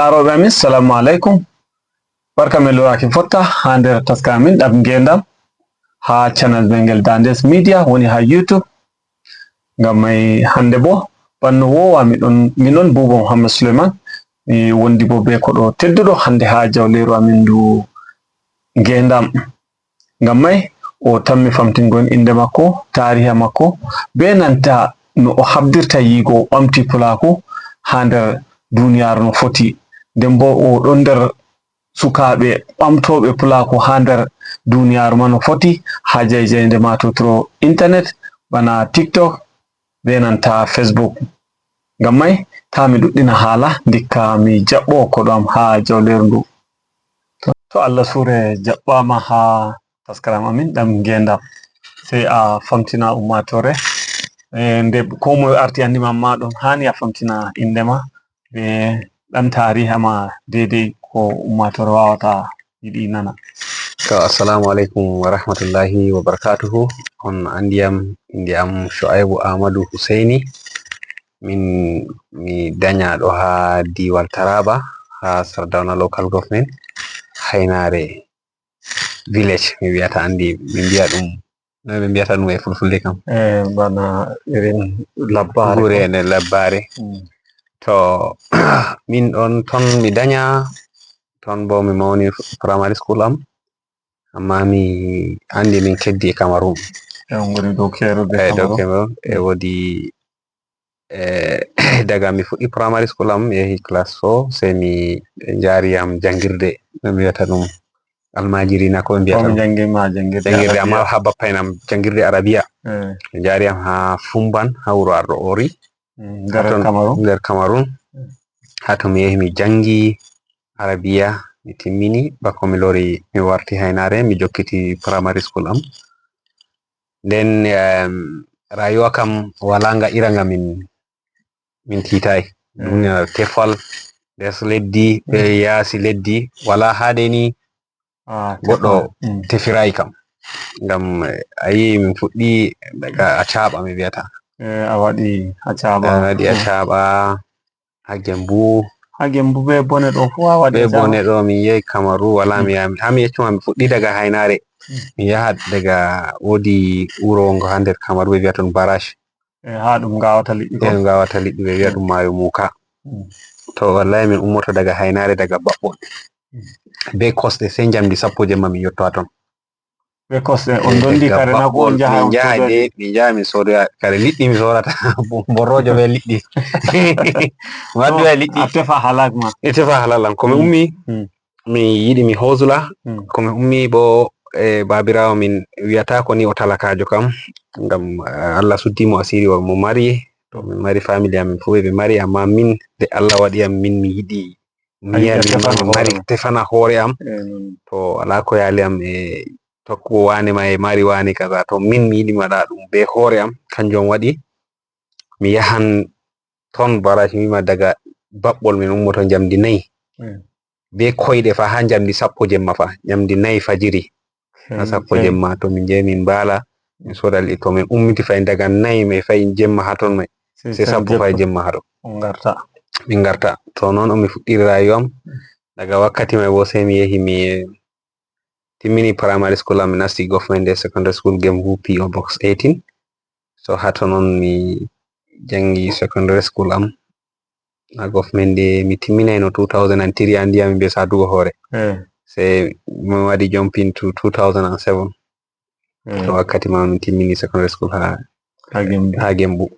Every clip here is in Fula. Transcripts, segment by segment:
Aroɓe amin, salamu alaikum. Barka min loraki fotta ha nder taska amin ɗam ngendam ha channel Bengel Dandes Media woni ha YouTube. Ngam mai hande bo banno wowa minon Buba Muhammad Suleiman mi wondi bo be koɗo tedduɗo hande ha jawleru amin ndu ngendam. Ngam mai o tammi famtingon inde makko, tariha makko, be nanta no o habdirta yigo o ɓamti pulaku ha nder duniyaru no foti. Nden bo o ɗon nder sukaɓe ɓamtoɓe pulaku ha nder duniyaru man no foti ha jeyjeyde matotoro internet bana TikTok be nanta Facebook. Ngam mai ta mi ɗuɗɗina hala dikka mi jaɓɓo koɗo am ha jawleru ndu. To Allah sure jaɓɓama ha taskaram amin ɗam ngendam, sai a famtina ummatore nde ko moye arti andima ma ɗon hani a famtina indema be ɗan tariha ma daidai ko ummatore wawata yiɗi nana. To assalamu alaikum wa rahmatullahi wa barakatuhu. On andiyam inde am Shu'aibu Ahmadu Husaini. Mi dañaɗo ha diwal Taraba ha Sardauna Local Government Hainare Village mi wiyata, andi min mbiya ɗum no ɓe mbiyata ɗum e Fulfulde kam bana irin labbare gurene labbare. To min ɗon ton mi daña ton bo mi mauni primary school am, amma mi andi min keddi e Cameroon. woni dow Cameroon e wodi daga mi fuɗɗi primary school am mi yahi class 4 sai mi jariyam jangirde no mi wiyata ɗum almajiri na ko mbiyata jangirde, amma ha bappainam jangirde Arabiya. Mi jariyam ha Fumban ha wuro Ardo Ori nder Cameroon. Ha to mi yahi mi jangi Arabiya mi timmini bako mi lori mi warti Hainare mi jokkiti primary school am. Nden rayuwa kam wala nga iranga min titai duniya tefal des leddi be yasi leddi wala hade ni goɗɗo tefirayi kam. Ngam ayi min fuɗɗi daga Acaɓa mi wiyata a waɗi Acaɓa ha Gembu be bone ɗo fu a waɗi be bone ɗo min yehi Cameroon wala mi yaha ha mi yeccuma mi fuɗɗi daga Hainare mi yaha daga wodi wuro ngo ha nder Cameroon ɓe wiyata ɗum Barache ha ɗum gawata liɗɗi ɓe wiya ɗum Mayo Muka. To wallahi min ummoto daga Hainare daga Baɓɓol be kosɗe sai jamdi 10 jemma min yotto ha ton. Be kosɗe on dondi kare na ko on jaha min jaha min sodoya kare liɗɗi mi sorata borrojo be liɗɗi liɗɗi a tefa halak ma tefa halalan ko mi ummi mi yiɗi mi hosla ko mi ummi bo babirawo min wiyata ko ni o talakajo kam, ngam Allah suddimo asiri mo mari, to min mari family amin fu ɓe mari, amma min de Allah waɗi am min mi yiɗi mi mari tefana hore am. To ala ko yali am e tokkugo wane ma e mari wane kaza, to min mi yiɗi mi waɗa ɗum be hore am, kanjum waɗi mi yahan ton Barache mi wima daga Baɓɓol min ummoto jamdi 4 be koyɗe fa ha jamdi 10 jemma fa, jamdi 4 fajiri ha 10 jemma to min jehi min mbala min soda liɗɗi. To min ummiti fayin daga 4 mai fayin jemma ha ton mai sai 10 fayin jemma ha ɗo min garta. To non on mi fuɗɗiri rayuwa am. Daga wakkati mai bo sai mi yahi mi timmini primary school am, mi nasti Government Day Secondary School Gembu PO Box 18. So hato non mi jangi secondary school am na Government Day mi timminai no 2003 andiyami be sadugo hore sai mi waɗi jumping to 2007. To wakkati ma min timmini secondary school ha Gembu.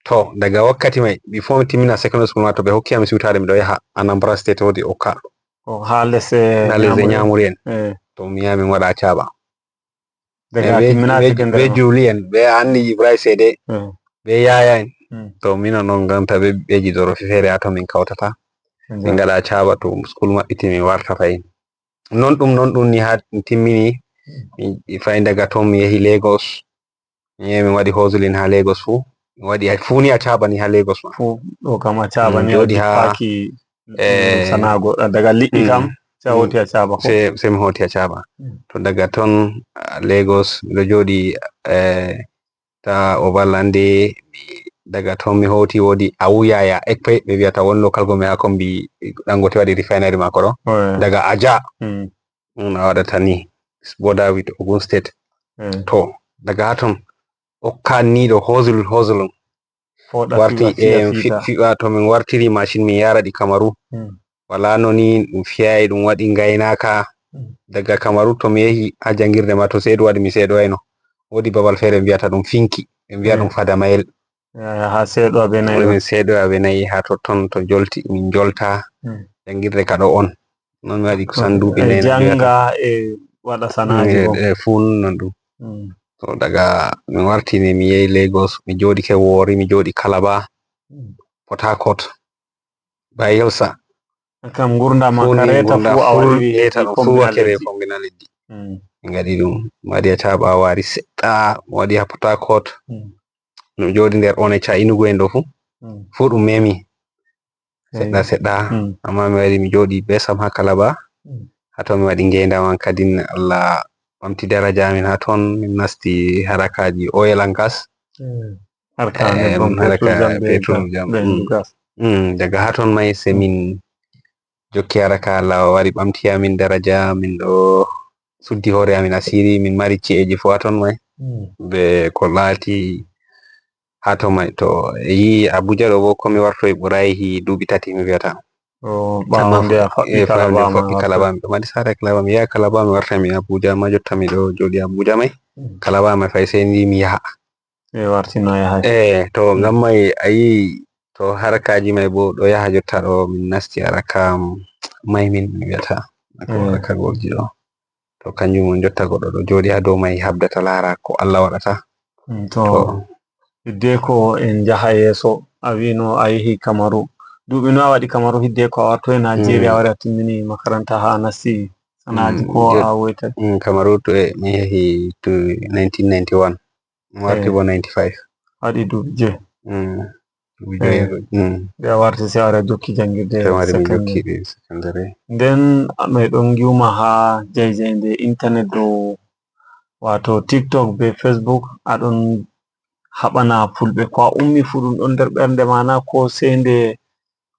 To daga wakkati mai before mi timmina secondary school ma to ɓe hokki am siwtare miɗo yaha Anambra State wodi Okka ha lese Nyamuri en. To mi yaha min waɗa Acaɓa be Julien be Anni Ibrahim Sede be Yaya en. To minon non ganta be beji dorofi fere ato min kawtata min gaɗa Acaɓa. To school maɓɓiti min warta fayin non ɗum ni ha timmini fayin daga ton mi yahi Lagos mi yahi min waɗi hosling ha Lagos fu mi waɗi funi Acaɓa ni ha Lagos ma fu ɗo kam Acaɓa ni joɗi ha sanago daga liɗɗi kam sai hoti Acaɓa sai mi hoti Acaɓa. To daga ton Lagos miɗo joɗi ta Obalande daga to mi hoti wodi Awuyaya Ekpe ɓe wiyata won local government ha kombi Dangote waɗi refinery mako ɗo daga Aja a waɗata ni border with Ogun State to daga haton okkanniɗo hozul warti fiɓa to min wartiri machine min yara ɗi Kamaru wala no ni ɗum fiyai ɗum waɗi gaynaka daga Kamaru to mi yehi ha jangirde ma to seeɗo waɗi mi seeɗoyno wodi babal fere mbiyata ɗum Finki ɓe mbiya ɗum Fadamayel ha seeɗo abe nayi min seeɗo abe nayi ha totton to jolti min jolta jangirde kaɗo on non mi waɗi kusan duuɓi nayi janga e waɗa sanaaji e fun non ɗum to daga min wartini mi yehi Lagos mi joɗike Warri mi joɗi Calabar Port Harcourt Bayelsa kam gurdam makareta fu a waɗiri eta ɗum fu wakere fombina leddi min gaɗi ɗum mi waɗi ha Caɓa Wari seɗɗa mi waɗi ha Port Harcourt ɗum joɗi nder Onitsha Enugu en ɗo fu ɗum memi seɗɗa amma mi waɗi mi joɗi besam ha Calabar haton mi waɗi ngendam am kadin Allah ɓamti daraja amin haton min nasti harakaji oil and gas harka petrol jam daga haton mai se min jokki haraka Allah wari ɓamti amin daraja min ɗo suddi hore amin asiri min mari ci'eji fu haton mai be ko laati haton mai to yi Abuja ɗo bo komi wartoy ɓurayi duuɓi 3 mi wiyata ɓawande a faɓɓi Calabar mi ɗo mari sare Calabar mi yaha Calabar mi warta mi Abuja ma jotta mi ɗo joɗi Abuja mai Calabar mai fay sai ndi mi yaha wartino yaha to ngam mai ayi to harakaji mai bo ɗo yaha jotta ɗo min nasti haraka mai min mi wiyata haraka golji ɗo to kanjum on jotta goɗɗo ɗo joɗi ha dow mai habdata lara ko Allah waɗata to hidde ko en jaha yeso a wino a yehi Kamaru duuɓi no a waɗi Kamaru hidde ko a warto e Nigeria wari a timmini makaranta ha nasti sanaaji ko a woyta Kamaru to mi yehi to 1991 mi warti bo 95 waɗi duuɓi 5 ɓe a warti se wara jokki jangirde secondary nden meɗon giwma ha jeyjeyde internet dow wato TikTok be Facebook aɗon haɓana fulɓe ko a ummi fu ɗum ɗon nder ɓernde mana ko sende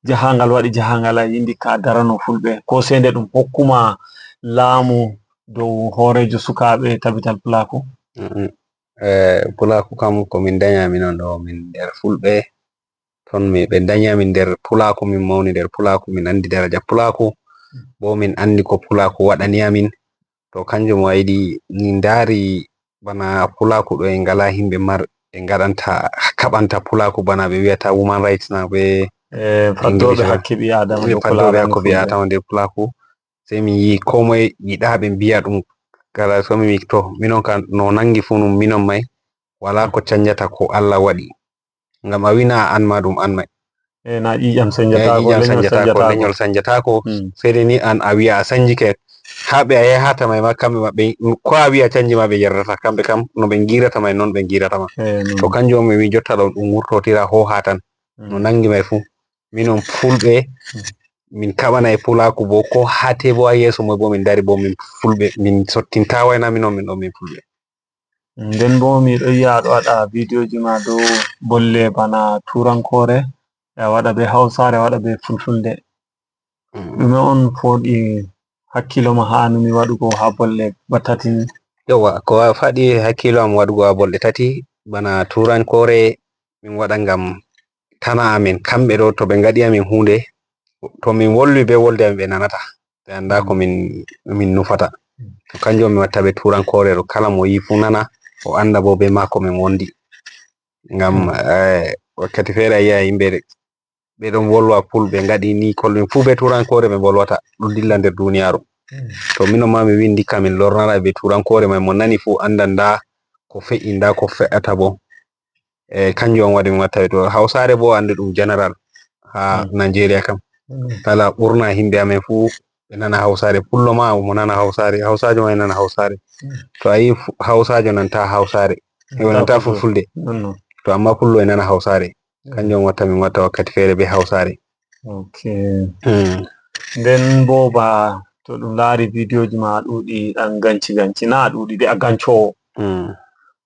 jahangal waɗi jahangal a yindi ka darano fulɓe ko sende ɗum hokkuma laamu dow horejo sukaɓe tabital Pulaku Pulaku kam ko min dañami non ɗo min nder fulɓe ton ɓe dañamin nder Pulaku min mawni nder Pulaku min andi daraja Pulaku bo min andi ko Pulaku waɗani amin to kanjum wayiɗi min daari bana Pulaku ɗo en ngala himɓe ɓe gaɗanta kaɓanta Pulaku bana ɓe wiyata woman rights na ɓe faddoɓe hakke ɓi adama nder Pulaku sai min yi ko moye yiɗa ɓe mbiya ɗum kala so mi to minon kan no nangi fu num minon mai wala ko canjata ko Allah waɗi ngam a wina an ma ɗum an mai na ƴiƴam sanjatako leñol sanjatako sede ni an a wiya a sanjike haɓe a yahata mai ma kamɓe maɓɓe ko a wiya canji ma ɓe yerdata kamɓe kam no ɓe girata mai non ɓe giratama to kanjum mi wi jotta ɗo ɗum wurtotira ho ha tan no nangi mai fu minon fulɓe min kaɓana e Pulaku bo ko hate bo ha yeso moy bo min dari bo min fulɓe min sottintawayna minon min ɗo min fulɓe nden bo miɗo yiya aɗo waɗa bidiyoji ma dow bolle bana turankore a waɗa be Hausare a waɗa be Fulfulde ɗume on foɗi hakkilo ma ha numi waɗugo ha bolle batati ni yowa ko faɗi hakkilo am waɗugo ha bolɗe tati bana turankore min waɗa ngam tana amin kamɓe ɗo to ɓe ngaɗi amin hunde to min wolwi be wolde amin ɓe nanata ɓe anda ko min nufata to kanjum mi watta ɓe turankore ɗo kala mo yi fu nana o anda bo be mako min wondi ngam wakkati fere a yi'a yimɓe ɓe ɗon wolwa fulɓe ngaɗi ni kolmin fu be turankore ɓe bolwata ɗum dilla nder duniyaru to minon ma mi windi ka min lornana be turankore mai mo nani fu anda nda ko fe'i nda ko fe'ata bo kanjum on waɗi mi watta ɓe to Hausare bo andi ɗum general ha Nigeria kam kala ɓurna himɓe amen fu ɓe nana Hausare pullo ma mo nana Hausare Hausajo mai nana Hausare to ayi Hausajo nanta Hausare nanta Fulfulde to amma pullo e nana Hausare kanjum watta min watta wakkati fere be Hausare nden bo ba to ɗum laari bidiyoji ma ɗuɗi ɗan ganci na ɗuɗi de a gancowo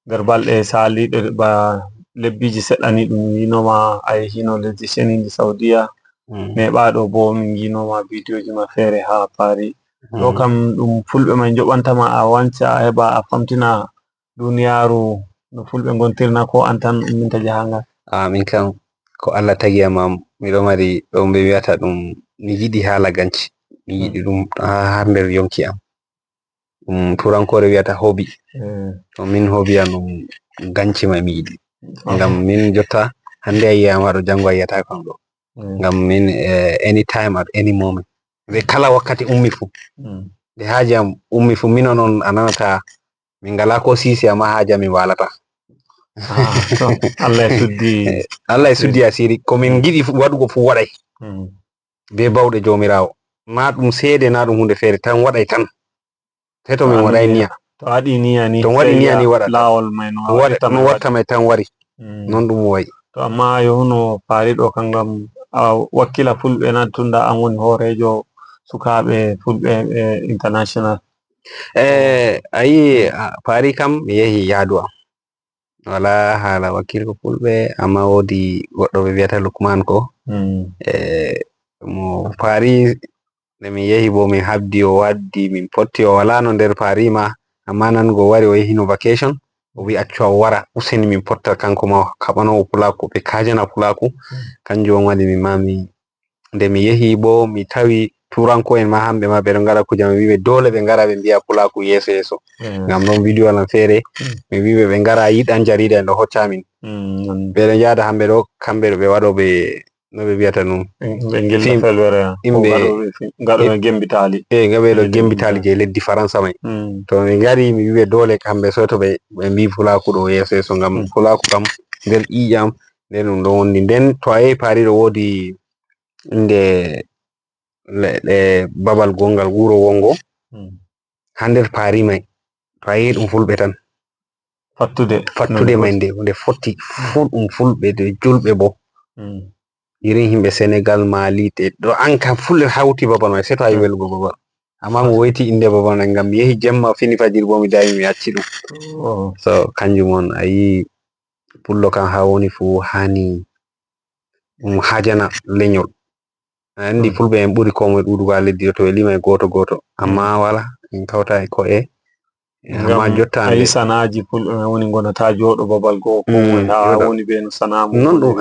nder balɗe saliɗe ba lebbiji seɗɗa ni ɗum yinoma a yehino lesdi senidi Saudiya neɓaɗo bo min yinoma bidiyoji ma fere ha Paris ɗo kam ɗum fulɓe mai joɓantama a wanca a heɓa a famtina duniyaru no fulɓe gontirna ko an tan umminta jahangal. Min kam ko Allah tagi am miɗo mari ɗo ɓe wiyata ɗum mi yiɗi hala ganci mi yiɗi ɗum har nder yonki am ɗum turankore wiyata hobby to min hobby am ɗum ganci mai mi yiɗi ngam min jotta hande a yiyama ɗo jango a yiyata kam ɗo ngam min anytime at any moment ɓe kala wakkati ummi fu nde haji am ummi fu minon on a nanata min ngala ko sisi amma haji am mi walata. Allah e suddi asiri ko min giɗi waɗugo fu waɗai be bawɗe jomirawo na ɗum seede na ɗum hunde fere tan waɗai tan sai to min waɗai niyya to waɗi niyya ni waɗa lawol mai no watta mai tan wari non ɗum wayi to amma yohuno Paris ɗo kangam a wakkila fulɓe na tunda an woni horejo sukaɓe fulɓe international. Ayi Paris kam mi yehi yaadu am wala hala wakkilko fulɓe amma wodi goɗɗo ɓe wiyata Lukman ko mo Paris nde min yehi bo min habdi o waddi min potti o wala no nder Paris ma amma nango wari o yehino vacation o wi accu a wara useni min potta kanko ma kaɓanowo pulaku ɓe kajana pulaku kanjum on waɗi min ma nde mi yehi bo mi tawi turanko en ma hamɓe ma ɓeɗo ngara kuje mi wiɓe dole ɓe ngara ɓe mbiya pulaku yeso yeso ngam ɗon video lan fere mi wiɓe ɓe ngara yiɗan jarida en ɗo hocca min ɓeɗo jada hamɓe ɗo kamɓe ɗo ɓe waɗoɓe no ɓe wiyata ɗum ngaɗo gembitali ngaɓe ɗo gembitali je leddi Faransa mai to mi ngari mi wiɓe dole kamɓe soto ɓe mbi pulaku ɗo yeso yeso ngam pulaku kam nder ƴiƴam nden ɗum ɗo wondi nden to a yehi Paris ɗo wodi inde babal gongal wuro wongo ha nder Paris mai to a yehi ɗum fulɓe tan fattude mai nde fotti fu ɗum fulɓe de julɓe bo irin himɓe Senegal Mali ɗo an kam fulɓe hauti babal mai sai to ayi welugo babal amma mi woiti inde babal mai ngam mi yehi jemma fini fajiri bo mi dawi mi acci ɗum so kanjum on ayi pullo kam ha woni fu hani ɗum hajana lenyol andi fulɓe en ɓuri komoye ɗuɗugo ha leddi to ɓe limai goto goto amma wala en kawta e ko'e amma jotta ayi sanaji fulɓe mai woni gonata joɗo babal go komoye ha woni be no sana'a non ɗum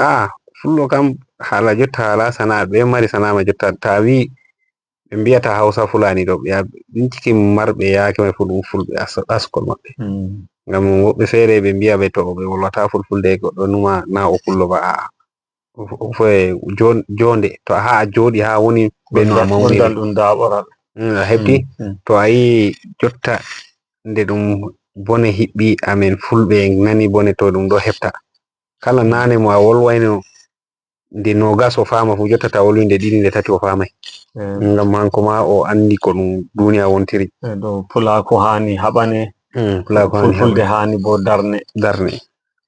fullo kam hala jotta hala sana'a ɓe mari sana'a jotta ta wi ɓe mbiyata Hausa Fulani ɗo ɓe bincike marɓe yake mai fu ɗum fulɓe askol maɓɓe ngam woɓɓe fere ɓe mbiya ɓe to ɓe wolwata fulfulde goɗɗo numa na o pullo ba foye jonde to ha a joɗi ha woni be no a mauniri ɗum daɓoral a hefti to a yi jotta nde ɗum bone hiɓɓi amen fulɓe nani bone to ɗum ɗo hefta kala nane mo a wolwaino nde nogas o fama fu jotta ta wolwi nde ɗiɗi nde tati o famai ngam hanko ma o andi ko ɗum duniya wontiri ɗo pulaku hani haɓane fulfulde hani bo darne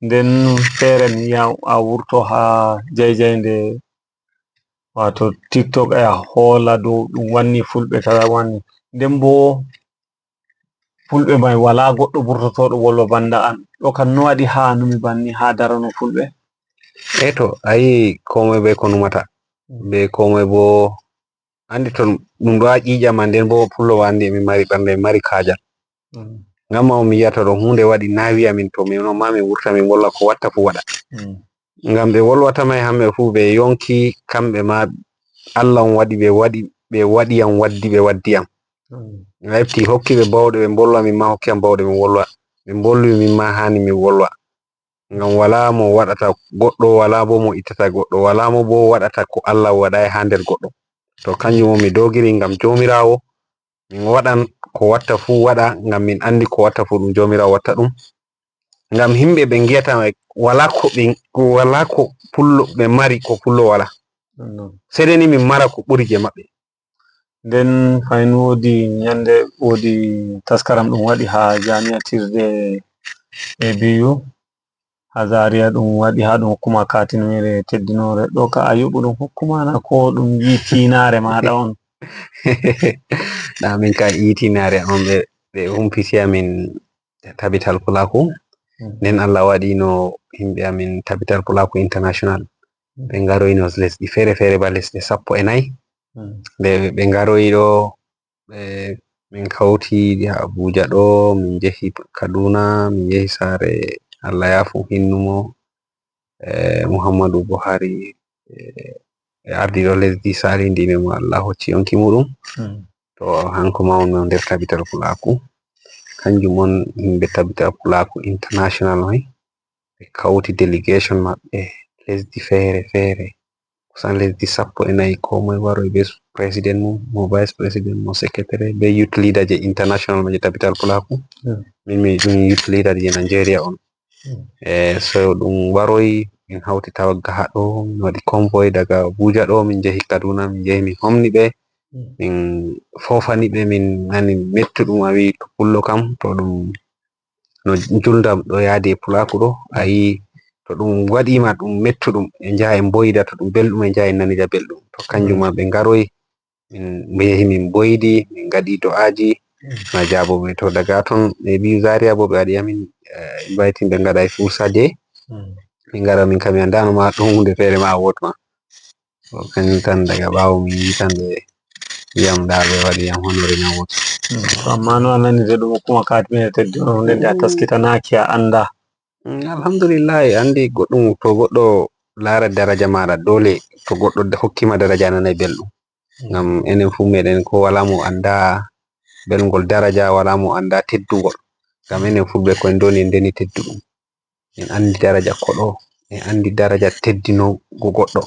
nden fere mi yi'a a wurto ha jeyjeyde wato TikTok a hola dow ɗum wanni fulɓe kaza wanni nden bo fulɓe mai wala goɗɗo burtotoɗo wolwa banda an ɗo kam no waɗi ha numi banni ha darano fulɓe to ayi komoye be ko numata be komoye bo andi to ɗum ɗo ha ƴiƴama nden bo pullo andi min mari ɓernde min mari kajal ngamma o mi yiyata ɗo hunde waɗi na wi'a min to min ma min wurta min wolla ko watta fu waɗa ngam ɓe wolwata mai hamɓe fu ɓe yonki kamɓe ma Allah on waɗi ɓe waɗi yam waddi ɓe waddi yam a hefti hokki ɓe bawɗe ɓe bolwa min ma hokki yam bawɗe min wolwa ɓe bolwi min ma hani min wolwa ngam wala mo waɗata goɗɗo wala bo mo ittata goɗɗo wala mo bo waɗata ko Allah waɗai ha nder goɗɗo to kanjum on mi dogiri ngam jomirawo min waɗan ko watta fu waɗa ngam min andi ko watta fu ɗum jomirawo watta ɗum ngam himɓe ɓe ngiyata wala ko pullo ɓe mari ko pullo wala sai dai ni min mara ko ɓuri je maɓɓe nden fayin wodi nyande wodi taskaram ɗum waɗi ha jami'atirde ABU ha Zaria ɗum waɗi ha ɗum hokkuma katinire teddinore ɗo ka a yuɓu ɗum hokkumana ko ɗum yi tinare maɗa on na min ka yitinare on ɓe humpiti amin tabital pulaku nden Allah waɗi no himɓe amin tabital pulaku international ɓe ngaroyno lesɗi fere fere ba lesɗe 14 nde ɓe ngaroyi ɗo min kauti ha Abuja ɗo min jehi Kaduna min jehi sare Allah yafu hinnumo Muhammadu Buhari ardiɗo lesdi sali ndine mo Allah hocci yonki muɗum to hanko ma on nder tabital pulaku kanjum on himɓe tabital pulaku international mai ɓe kauti delegation maɓɓe lesdi fere fere kusan lesdi 14 ko moye waroy be president mum mo vice president mo secretary be youth leader je international je tabital pulaku min mi ɗum youth leader je Nigeria on so ɗum waroy min hauti tawagga haɗo min waɗi convoy daga Abuja ɗo min jehi Kaduna min jehi min homni ɓe min fofani ɓe min nani mettuɗum a wi to pullo kam to ɗum no juldam ɗo yaadi e pulaku ɗo a yi to ɗum waɗima ɗum mettuɗum e njaha en boyda to ɗum belɗum e njaha en nanida belɗum to kanjum ma ɓe ngaroy min yehi min boydi min gaɗi do'aji na jaboɓe to daga ton ɓe ɓi Zaria bo ɓe waɗi amin invite ɓe ngaɗa e Fursaje min ngara min kam mi andano ma ɗon hunde fere ma a wotma kanjum tan daga ɓawo min yi tan ɓe yam da ɓe waɗi yam honore na woto amma no anani de ɗum kuma katmine teddi on hunde nde a taskitanaki a anda alhamdulillah andi goɗɗum to goɗɗo lara daraja maɗa dole to goɗɗo hokkima daraja nanay belɗum ngam enen fu meɗen ko wala mo anda belgol daraja wala mo anda teddugol ngam enen fulɓe ko en doni en deni tedduɗum en andi daraja koɗo en andi daraja teddino go goɗɗo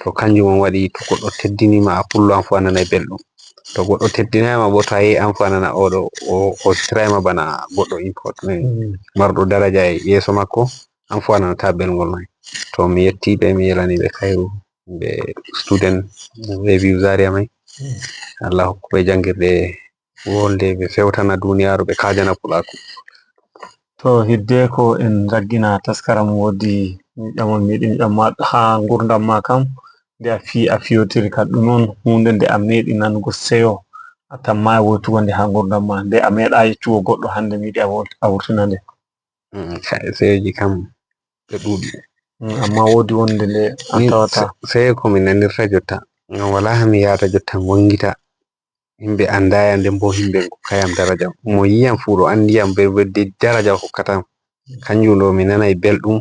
to kanjum on waɗi to goɗɗo teddinima a pullo an fu a nanay belɗum to goɗɗo teddinayma bo to a yehi an fu a nana oɗo o hositirayma bana goɗɗo important marɗo daraja e yeso makko an fu a nanata belgol mai to mi yettiɓe mi yelaniɓe khairu ɓe student review Zaria mai Allah hokkuɓe jangirde wolde ɓe fewtana duniyaru ɓe kajana pulaku to hidde ko en raggina taskaram wodi ƴamol meɗin ƴamma ha gurdam ma kam nde a fiyotiri ka ɗum on hunde nde a meɗi nanugo seyo a tamma woytugo nde ha gurdam ma nde a meeɗa yeccugo goɗɗo hande mi yiɗi a wurtina nde seyoji kam ɓe ɗuɗi amma wodi wonde nde a tawata seyo ko min nanirta jotta ngam wala hami yata jotta wongita himɓe andaya nden bo himɓe hokkayam daraja mo yiyam fu ɗo andiyam be daraja hokkatam kanjum ɗo mi nanay belɗum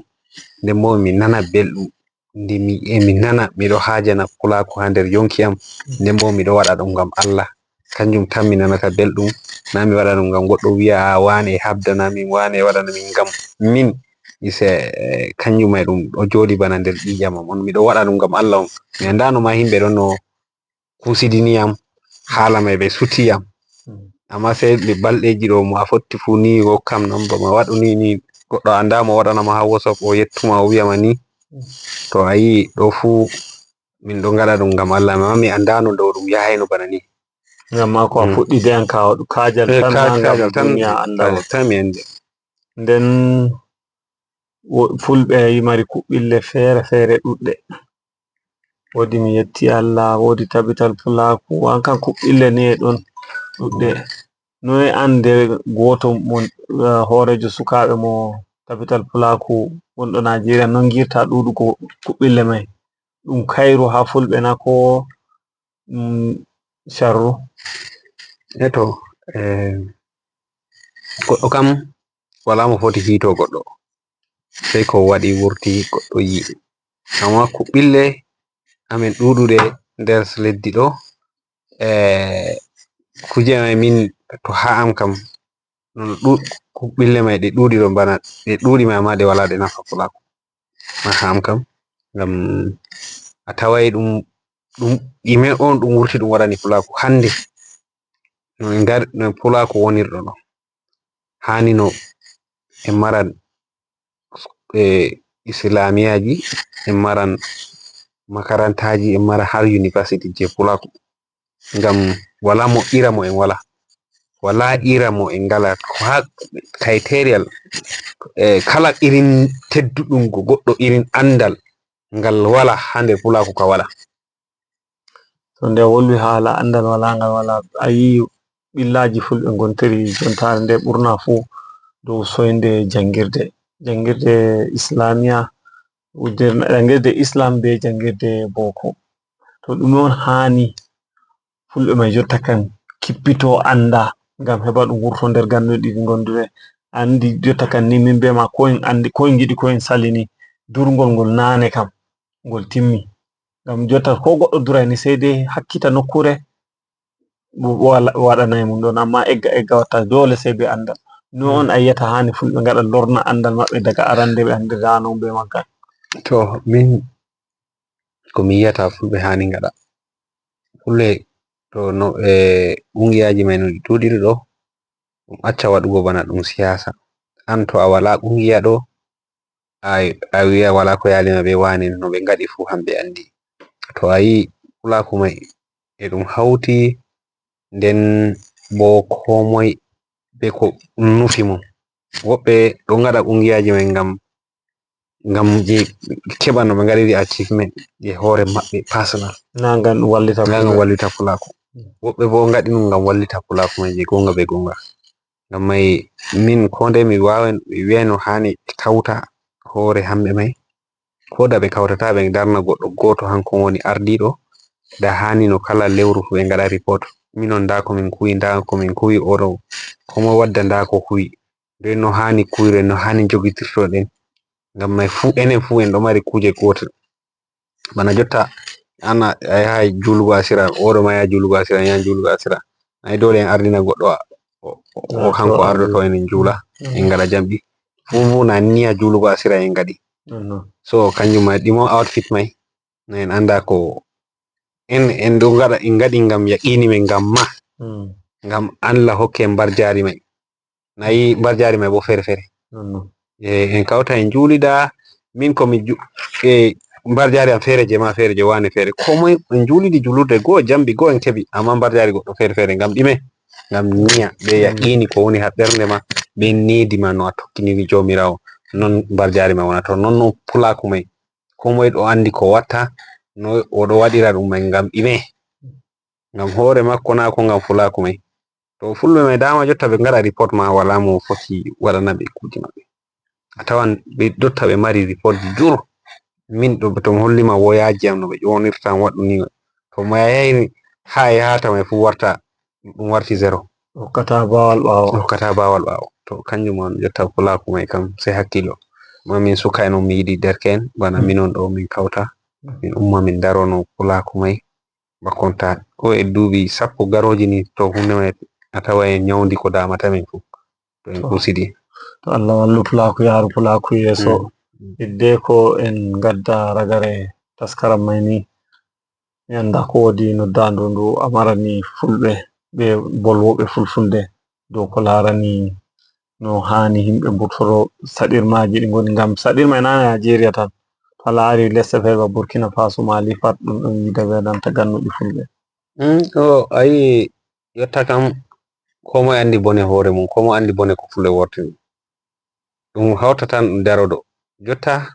nden bo mi nana belɗum nde mi nana miɗo hajana pulaku ha nder yonki am nden bo miɗo waɗa ɗum ngam Allah kanjum tan mi nanata belɗum na mi waɗa ɗum ngam goɗɗo wi'a wane habdanamin wane waɗana min ngam min ise kanjum mai ɗum ɗo joɗi bana nder ƴiƴamam on miɗo waɗa ɗum ngam Allah on mi andano ma himɓe ɗon no kusidiniyam hala mai ɓe sutiyam amma sai ɓe balɗeji ɗo mo a fotti fu ni hokkam namba ma waɗu ni goɗɗo anda mo waɗanama ha WhatsApp o yettuma o wiyama ni to a yi ɗo fu min ɗo ngaɗa ɗum ngam Allah amma mi andano dow ɗum yahayno bana ni ngamma ko a fuɗɗi de an ka waɗu kajal tan na ngam duniya anda tan mi andi nden fulɓe yimari kuɓɓille fere fere ɗuɗɗe wodi mi yetti Allah wodi tabital pulaku an kan kuɓɓille ni e ɗon ɗuɗɗe noye ande goto mo horejo sukaɓe mo tabital pulaku wonɗo Najeriya non girta ɗuɗugo kuɓɓille mai ɗum kairu ha fulɓe na ko sharru eto goɗɗo kam wala mo foti hito goɗɗo sai ko waɗi wurti goɗɗo yi amma kuɓɓille amin ɗuɗuɗe nder leddi ɗo kuje mai min to ha am kam kuɓɓille mai ɗe ɗuɗi ɗo bana ɗe ɗuɗi mai amma ɗe wala ɗe nafa pulaku ha am kam ngam a tawai ɗum ɗime on ɗum wurti ɗum waɗani pulaku hande no pulaku wonirɗo ɗo hani no en maran islamiyaji en maran makarantaji en mara har university je pulaku ngam wala mo ira mo en wala ira mo en ngala ha criterial kala irin tedduɗum go goɗɗo irin andal ngal wala ha nder pulaku ka wala to nde wolwi hala andal wala ngal wala a yi ɓillaji fulɓe gontiri jontare nde ɓurna fu dow soyde jangirde islamiya jangirde islam be jangirde boko. To ɗum on hani fulɓe mai jotta kan kippito anda ngam heɓa ɗum wurto nder ganduɗi ɗi gonduɓe andi jotta kan ni min be ma ko en andi ko en giɗi ko en salini durgol ngol nane kam ngol timmi ngam jotta ko goɗɗo durai ni sai dai hakkita nokkure waɗanai mum ɗon amma egga watta dole sai be andal no on ayyata hani fulɓe ngaɗa lorna andal maɓɓe daga arande ɓe andirano be maggal. To min ko mi yiyata fulɓe hani ngaɗa fulɓe to no ƙungiyaji mai no ɗi tuɗiri ɗo ɗum acca waɗugo bana ɗum siyasa an to a wala ƙungiya ɗo a wi'a wala ko yalima be wane no ɓe ngaɗi fu hamɓe andi to a yi fulaku mai e ɗum hauti nden bo ko moi be ko nufi mum woɓɓe ɗo ngaɗa ƙungiyaji mai ngam je keɓa no ɓe ngaɗiri achievement je hore maɓɓe personal na ngam wallita fulaku woɓɓe bo ngaɗi ɗum ngam wallita fulaku mai je gonga be gonga ngam mai min ko nde mi wi'ai no hani ɓe kauta hore hamɓe mai ko da ɓe kautata ɓe darna goɗɗo goto hanko woni ardiɗo da hani no kala lewru fu ɓe ngaɗa report minon nda komin kuwi oɗo komo wadda nda ko huwi nden no hani kuwire no hani jogitirtoɗen ngam mai fu enen fu en ɗo mari kuje gotel bana jotta an a yahay julugo asira oɗo ma yaha julugo asira en yaha julugo asira ai dole en ardina goɗɗo o hanko ardoto en jula en ngaɗa jamɗi fu na niya julugo asira en ngaɗi so kanjum mai ɗimo outfit mai no en anda ko en ɗo ngaɗa en ngaɗi ngam yaqini men ngam Allah hokke en mbar jari mai nayi mbar jari mai bo fere fere en kauta en julida min komi mbar jari am fere je ma fere je wane fere ko moi en julidi julurde go jambi go en keɓi amma mbar jari goɗɗo fere fere ngam ɗime ngam niya be yaqini ko woni ha ɓernde ma be nedi ma no a tokkiniri jomirawo non mbar jari mai wona to non no fulaku mai ko moi ɗo andi ko watta no oɗo waɗira ɗum mai ngam ɗime ngam hore makko na ko ngam fulaku mai to fulɓe mai dama jotta ɓe ngaɗa report ma wala mo foti waɗana ɓe kuje maɓɓe a tawan ɓe jotta ɓe mari report ji jur min ɗo to mi hollima woyaji am no ɓe ƴonirta waɗu ni to mo yahi ha yahata mai fu ɗum warti zero hokkata bawal ɓawo to kanjum on jotta fulaku mai kam sai hakkilo ma min suka en on mi yiɗi derken bana minon ɗo min kauta min umma min darono fulaku mai bakonta ko e duuɓi sappo garoji ni to hunde mai a tawa en nyaundi ko damata min fu to en kusidi to Allah wallu fulaku yaru fulaku yeso hidde ko en gadda ragare taskaram mai ni mi anda ko wodi noddandu ndu amarani fulɓe ɓe bolwoɓe fulfulde dow ko larani no hani himɓe mburtoro saɗirmaji ɗi ngoni ngam saɗirma nane Nigeria tan to a lari lesɗe fere ba Burkina Faso Mali pat ɗum ɗon yida be nanta gannuɗi fulɓe o ayi yotta kam komoye andi bone hore mum komo andi bone ko fulɓe wortini ɗum hawta tan ɗum daroɗo jotta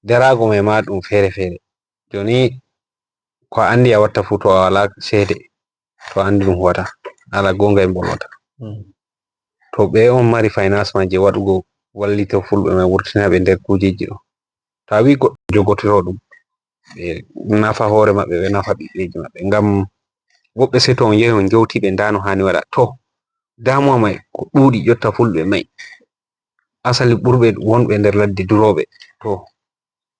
darago mai ma ɗum fere fere joni ko a andi a watta fu to a wala cede to a andi ɗum huwata ala gonga en bolwata to ɓe on mari finance ma je waɗugo wallito fulɓe mai wurtinaɓe nder kujeji ɗo to a wi goɗɗo jogotiro ɗum ɓe nafa hore maɓɓe ɓe nafa ɓiɓɓeji maɓɓe ngam woɓɓe sei to on yehi on gewti ɓe nda no hani waɗa to damuwa mai ko ɗuuɗi jotta fulɓe mai asali ɓurɓe wonɓe nder ladde duroɓe to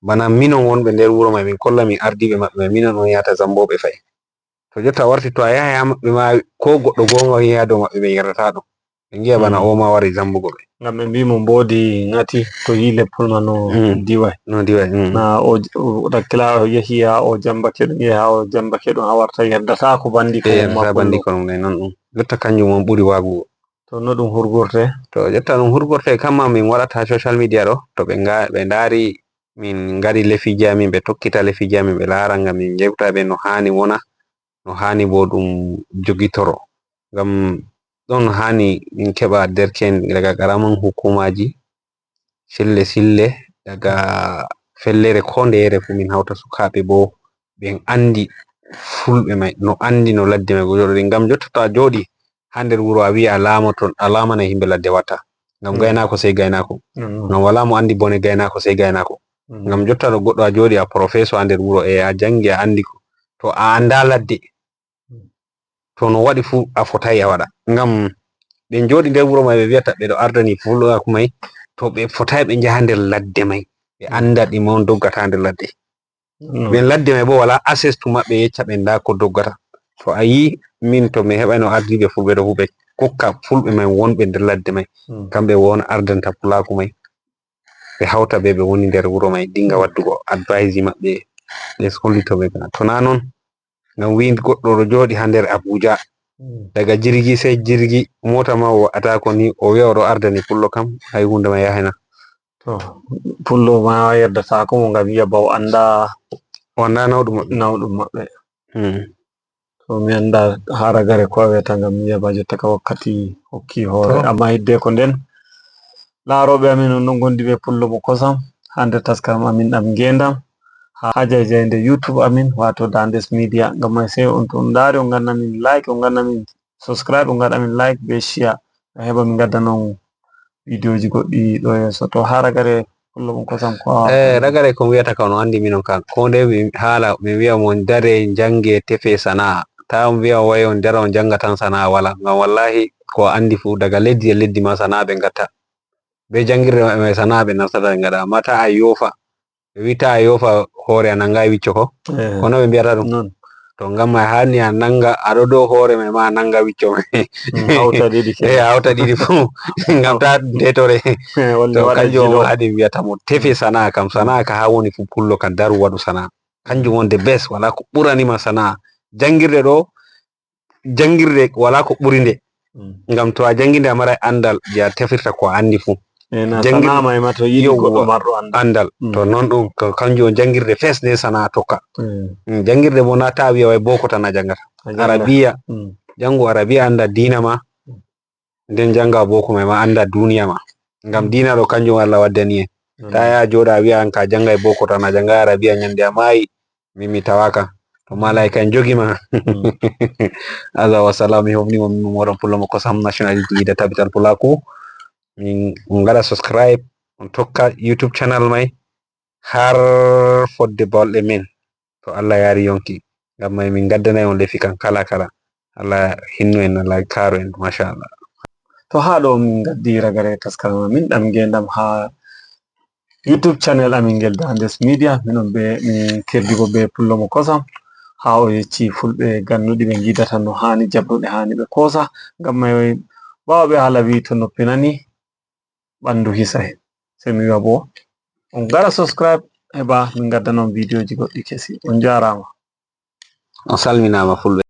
bana minon wonɓe nder wuro mai min kolla min ardiɓe maɓɓe mai minon on yahata zamboɓe fayi to jotta warti to a yahay ha maɓɓe ma ko goɗɗo gonga yehi ha dow maɓɓe ɓe yerdata ɗum ɓe giya bana o ma wari zambugo ɓe ngam ɓe mbimo mbodi ngati to yi leppol ma no diway na o dakkila o yehi ha o jambake ɗum yehi ha o jambake ɗum a warta yerdata ko bandi ko bandi ko ɗum non ɗum jotta kanjum on ɓuri wagugo to no ɗum hurgorte to jotta ɗum hurgorte kamma min waɗata social media ɗo to ɓe ndari min ngaɗi lefiji amin ɓe tokkita lefiji amin ɓe lara ngam min jewta ɓe no hani wona no hani bo ɗum jogitoro ngam ɗon hani min keɓa derken daga ƙaramin hukumaji sille daga fellere ko ndeyere fu min hauta sukaɓe bo ɓen andi fulɓe mai no andi no ladde mai joɗori ngam jotta to a joɗi ha nder wuro a wi a lamana himɓe ladde watta ngam gaynako sey gaynako ngam wala mo andi bone gaynako sey gaynako ngam jotta ɗo goɗɗo a jooɗi a professeur a nder wuro a jangi a andi ko to a anda ladde to no waɗi fu a fotai a waɗa ngam ɓe jooɗi nder wuro may ɓe wiyata ɓe ɗo ardani fulɓe may to ɓe fotai ɓe njaha nder ladde may ɓe anda ɗi mon doggata nder ladde ɓen ladde may bo wala access to maɓɓe yecca ɓe nda ko doggata to a yi min to mi heɓai no ardiɓe fulɓe ɗo fu ɓe kokka fulɓe may wonɓe nder ladde may kamɓe won ardanta pulaku may ɓe hawta ɓe woni nder wuro may dinga waddugo advice maɓɓe ɓe hollito ɓe to na non ngam wi goɗɗo ɗo jooɗi ha nder Abuja daga jirgi sey jirgi mota ma o wa'atako ni o wi'a oɗo ardani pullo kam hay hunde may yahana to pullo ma yeddatako mo ngam yi'a ba o anda nawɗum maɓɓe to mi anda haragare ko wiyata ngam mi yi'a ba jotta ka wakkati hokki hoore amma hidde ko nden laaroɓe amin on ɗon gondi ɓe pullo mo kosam ha nder taskaram amin ɗam ngendam ha jayjayde YouTube amin wato Dandes Media ngam may sey on to on ndaari on ganna min like on ganna min subscribe on gaɗa min like be share ngam heɓa min gadda non videoji goɗɗi ɗo yeeso to ha ragare pullo mo kosam ko ragare ko wiyata ka no andi minon ka ko nde mi haala mi wi'a mon dare jange tefe sana'a ta on wi'a way on dara on janga tan sana'a wala ngam wallahi ko andi fu daga leddi e leddi ma sana'a ɓe gatta be jangirde may sana'a ɓe naftata ɓe gaɗa amma ta a yofa ɓe wita a yofa hoore a nanga wicco ko kono ɓe mbiyata ɗum to ngam may hani a nanga aɗo dow hoore may ma a nanga wicco may hawta ɗiɗi fu ngam ta detore to kanjum on haɗi wiyata mo tefe sana'a kam sana'a ka ha woni fu pullo ka daru waɗu sana'a kanjum on the best wala ko ɓuranima sana'a jangirde ɗo jangirde wala ko ɓuri nde ngam to a janginde a maray andal je a tefirta ko a andi fu andal to non ɗum kanjum on jangirde fes ne sana'a tokka jangirde bo na ta wi'a way boko tan a jangata arabiya jango arabiya anda dina ma nden janga boko may ma anda duniya ma ngam dina ɗo kanjum Allah waddani en ta ya joɗa wi'a an ka jangay boko tan a jangay arabiya nyande a maayi mi tawaka to malaika en jogi ma Allah wa salam mi hofni mon moɗon pullo mo kosam nationality ida tabital pulaku min on gaɗa subscribe on tokka YouTube channel may har fodde balɗe men to Allah yari yonki ngam may min gaddanay on lefi kan kala kala Allah hinnu en Allah karo en machallah to ha ɗo min gaddi ragare taskaram amin ɗam ngendam ha YouTube channel amin ngel Dandes Media minon be min keddigo be pullo mo kosam ha o yecci fulɓe gannuɗi ɓe gidata no hani jabruɗe hani ɓe kosa ngam may bawoɓe hala wi to noppi nani ɓandu hisa hen sei mi wi'a bo on gara subscribe heɓa min gadda non videoji goɗɗi kesi on jarama on salminama fulɓe